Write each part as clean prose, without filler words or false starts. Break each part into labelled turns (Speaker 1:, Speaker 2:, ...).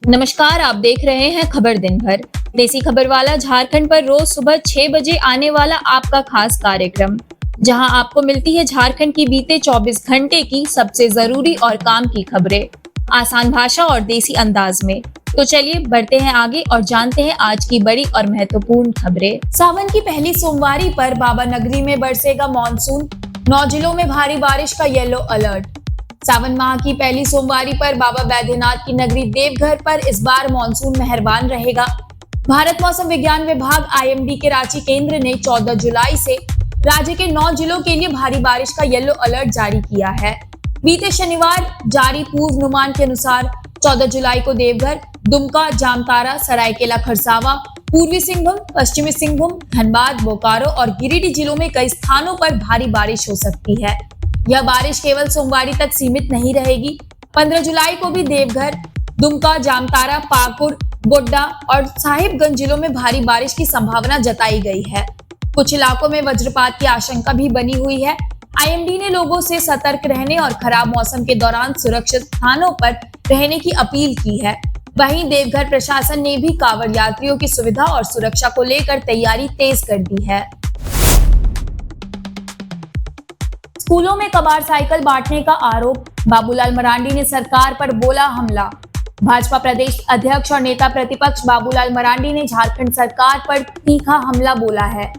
Speaker 1: नमस्कार, आप देख रहे हैं खबर दिन भर। देसी खबर वाला झारखंड पर रोज सुबह 6 बजे आने वाला आपका खास कार्यक्रम, जहां आपको मिलती है झारखंड की बीते 24 घंटे की सबसे जरूरी और काम की खबरें, आसान भाषा और देसी अंदाज में। तो चलिए बढ़ते हैं आगे और जानते हैं आज की बड़ी और महत्वपूर्ण खबरें। सावन की पहली सोमवारी पर बाबा नगरी में बरसेगा मॉनसून, 9 जिलों में भारी बारिश का येलो अलर्ट। सावन माह की पहली सोमवारी पर बाबा बैद्यनाथ की नगरी देवघर पर इस बार मॉनसून मेहरबान रहेगा। भारत मौसम विज्ञान विभाग आईएमडी के रांची केंद्र ने 14 जुलाई से राज्य के 9 जिलों के लिए भारी बारिश का येलो अलर्ट जारी किया है। बीते शनिवार जारी पूर्वानुमान के अनुसार 14 जुलाई को देवघर, दुमका, जामताड़ा, सरायकेला खरसावां, पूर्वी सिंहभूम, पश्चिमी सिंहभूम, धनबाद, बोकारो और गिरिडीह जिलों में कई स्थानों पर भारी बारिश हो सकती है। यह बारिश केवल सोमवारी तक सीमित नहीं रहेगी। 15 जुलाई को भी देवघर, दुमका, जामताड़ा, पाकुड़, गोड्डा और साहिबगंज जिलों में भारी बारिश की संभावना जताई गई है। कुछ इलाकों में वज्रपात की आशंका भी बनी हुई है। आईएमडी ने लोगों से सतर्क रहने और खराब मौसम के दौरान सुरक्षित स्थानों पर रहने की अपील की है। वहीं देवघर प्रशासन ने भी कांवड़ यात्रियों की सुविधा और सुरक्षा को लेकर तैयारी तेज कर दी है। स्कूलों में कबाड़ साइकिल बांटने का आरोप, बाबूलाल मरांडी ने सरकार पर बोला हमला। भाजपा प्रदेश अध्यक्ष और नेता प्रतिपक्ष बाबूलाल मरांडी ने झारखंड सरकार पर तीखा हमला बोला है।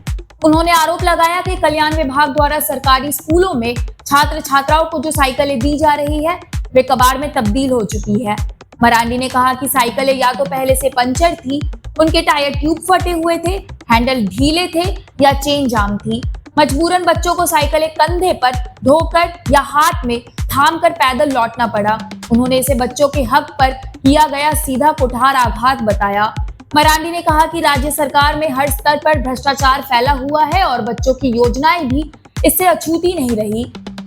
Speaker 1: उन्होंने आरोप लगाया कि कल्याण विभाग द्वारा सरकारी स्कूलों में छात्र छात्राओं को जो साइकिलें दी जा रही है वे कबाड़ में तब्दील हो चुकी है। मरांडी ने कहा कि साइकिलें या तो पहले से पंचर थी, उनके टायर ट्यूब फटे हुए थे, हैंडल ढीले थे या चेन जाम थी। मजबूरन बच्चों को साइकिलें कंधे पर ढोकर या हाथ में थाम कर पैदल लौटना पड़ा। उन्होंने इसे बच्चों के हक पर किया गया सीधा कुठार आघात बताया। मरांडी ने कहा कि राज्य सरकार में हर स्तर पर भ्रष्टाचार फैला हुआ है और बच्चों की योजनाएं भी इससे अछूती नहीं रही।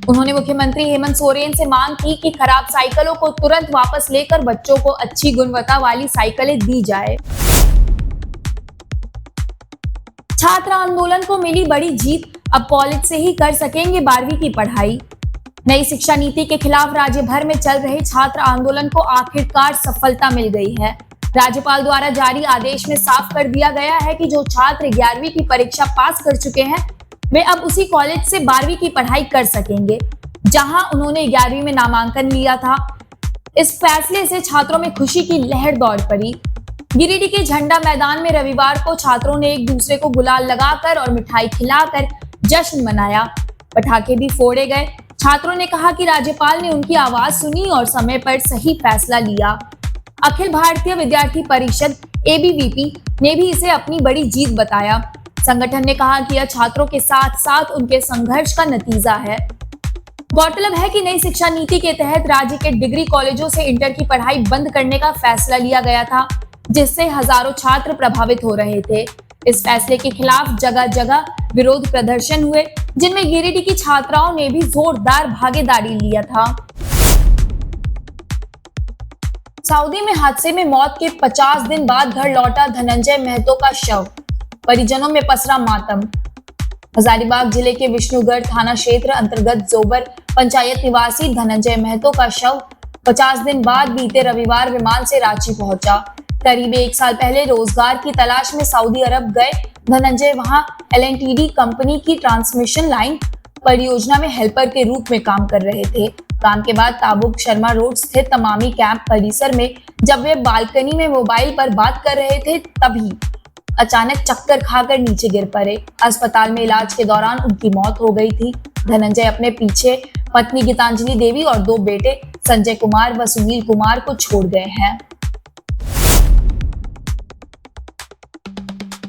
Speaker 1: उन्होंने मुख्यमंत्री हेमंत सोरेन से मांग की कि खराब साइकिलों को तुरंत वापस लेकर बच्चों को अच्छी गुणवत्ता वाली साइकिलें दी जाए। छात्र आंदोलन को मिली बड़ी जीत, अब कॉलेज से ही कर सकेंगे 12वीं की पढ़ाई। नई शिक्षा नीति के खिलाफ राज्य भर में चल रहे छात्र आंदोलन को आखिरकार सफलता मिल गई है। राज्यपाल द्वारा जारी आदेश में साफ कर दिया गया है कि जो छात्र 11वीं की परीक्षा पास कर चुके हैं वे अब उसी कॉलेज से 12वीं की पढ़ाई कर सकेंगे जहां उन्होंने 11वीं में नामांकन लिया था। इस फैसले से छात्रों में खुशी की लहर दौड़ पड़ी। गिरिडीह के झंडा मैदान में रविवार को छात्रों ने एक दूसरे को गुलाल लगाकर और मिठाई खिलाकर जश्न मनाया। पटाखे भी फोड़े गए। छात्रों ने कहा कि राज्यपाल ने उनकी आवाज सुनी और समय पर सही फैसला लिया। अखिल भारतीय विद्यार्थी परिषद एबीवीपी ने भी इसे अपनी बड़ी जीत बताया। संगठन ने कहा कि यह छात्रों के साथ साथ उनके संघर्ष का नतीजा है। गौरतलब है कि नई शिक्षा नीति के तहत राज्य के डिग्री कॉलेजों से इंटर की पढ़ाई बंद करने का फैसला लिया गया था, जिससे हजारों छात्र प्रभावित हो रहे थे। इस फैसले के खिलाफ जगह जगह विरोध प्रदर्शन हुए, जिनमें गिरिडीह की छात्राओं ने भी जोरदार भागीदारी लिया था। सऊदी में हादसे में मौत के 50 दिन बाद घर लौटा धनंजय महतो का शव, परिजनों में पसरा मातम। हजारीबाग जिले के विष्णुगढ़ थाना क्षेत्र अंतर्गत जोबर पंचायत निवासी धनंजय महतो का शव 50 दिन बाद बीते रविवार विमान से रांची पहुंचा। करीब 1 साल पहले रोजगार की तलाश में सऊदी अरब गए धनंजय वहां एलएनटीडी कंपनी की ट्रांसमिशन लाइन परियोजना में हेल्पर के रूप में काम कर रहे थे। काम के बाद ताबुक शर्मा रोड स्थित तमामी कैंप परिसर में जब वे बालकनी में मोबाइल पर बात कर रहे थे तभी अचानक चक्कर खाकर नीचे गिर पड़े। अस्पताल में इलाज के दौरान उनकी मौत हो गई थी। धनंजय अपने पीछे पत्नी गीतांजलि देवी और 2 बेटे संजय कुमार व सुनील कुमार को छोड़ गए हैं।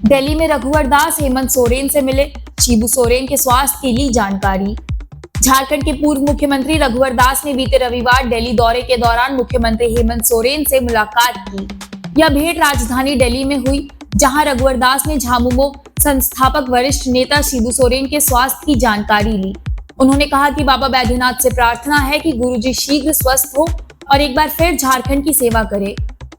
Speaker 1: दिल्ली में रघुवर दास हेमंत सोरेन से मिले, शिबू सोरेन के स्वास्थ्य की ली जानकारी। झारखंड के पूर्व मुख्यमंत्री रघुवर दास ने बीते रविवार दिल्ली दौरे के दौरान मुख्यमंत्री हेमंत सोरेन से मुलाकात की। यह भेंट राजधानी दिल्ली में हुई, जहां रघुवर दास ने झामुमो संस्थापक वरिष्ठ नेता शिबू सोरेन के स्वास्थ्य की जानकारी ली। उन्होंने कहा कि बाबा बैद्यनाथ से प्रार्थना है कि गुरुजी शीघ्र स्वस्थ हो और एक बार फिर झारखंड की सेवा करे।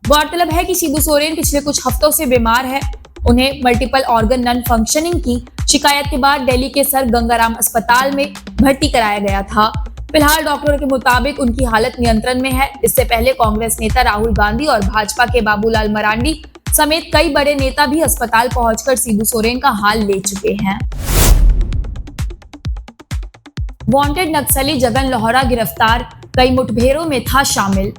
Speaker 1: गौरतलब है कि शिबू सोरेन पिछले कुछ हफ्तों से बीमार है। उन्हें मल्टीपल ऑर्गन नॉन फंक्शनिंग की शिकायत के बाद दिल्ली के सर गंगाराम अस्पताल में भर्ती कराया गया था। फिलहाल डॉक्टरों के मुताबिक उनकी हालत नियंत्रण में है। इससे पहले कांग्रेस नेता राहुल गांधी और भाजपा के बाबूलाल मरांडी समेत कई बड़े नेता भी अस्पताल पहुंचकर शिबू सोरेन का हाल ले चुके हैं। वांटेड नक्सली जगन लोहरा गिरफ्तार, कई मुठभेड़ों में था शामिल।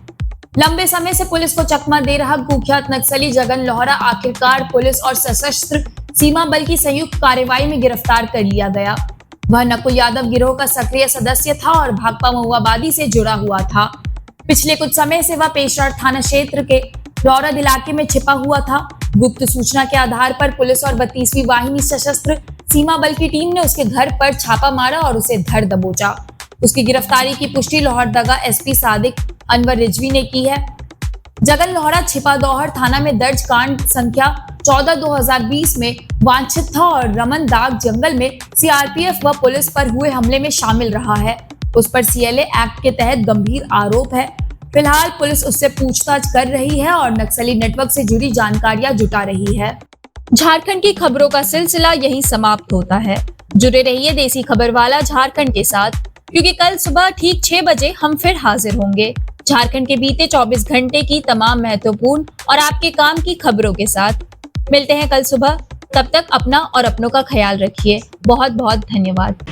Speaker 1: लंबे समय से पुलिस को चकमा दे रहा कुख्यात नक्सली जगन लोहरा आखिरकार पुलिस और सशस्त्र सीमा बल की संयुक्त कार्रवाई में गिरफ्तार कर लिया गया। वह नकुल यादव गिरोह का सक्रिय सदस्य था और भाकपा महुआबादी से जुड़ा हुआ था। पिछले कुछ समय से वह पेशरार थाना क्षेत्र के रौरद इलाके में छिपा हुआ था। गुप्त सूचना के आधार पर पुलिस और 32वीं वाहिनी सशस्त्र सीमा बल की टीम ने उसके घर पर छापा मारा और उसे धर दबोचा। उसकी गिरफ्तारी की पुष्टि लोहरदगा एसपी सादिक अनवर रिजवी ने की है। जगन लोहरा छिपादौहर थाना में दर्ज कांड संख्या 14/2020 में वांछित था और रमन दाग जंगल में सीआरपीएफ व पुलिस पर हुए हमले में शामिल रहा है। उस पर सीएलए एक्ट के तहत गंभीर आरोप है। फिलहाल पुलिस उससे पूछताछ कर रही है और नक्सली नेटवर्क से जुड़ी जानकारियां जुटा रही है। झारखंड की खबरों का सिलसिला यहीं समाप्त होता है। जुड़े रहिए देसी खबर वाला झारखंड के साथ, क्योंकि कल सुबह ठीक 6 बजे हम फिर हाजिर होंगे झारखंड के बीते 24 घंटे की तमाम महत्वपूर्ण और आपके काम की खबरों के साथ। मिलते हैं कल सुबह, तब तक अपना और अपनों का ख्याल रखिए। बहुत बहुत धन्यवाद।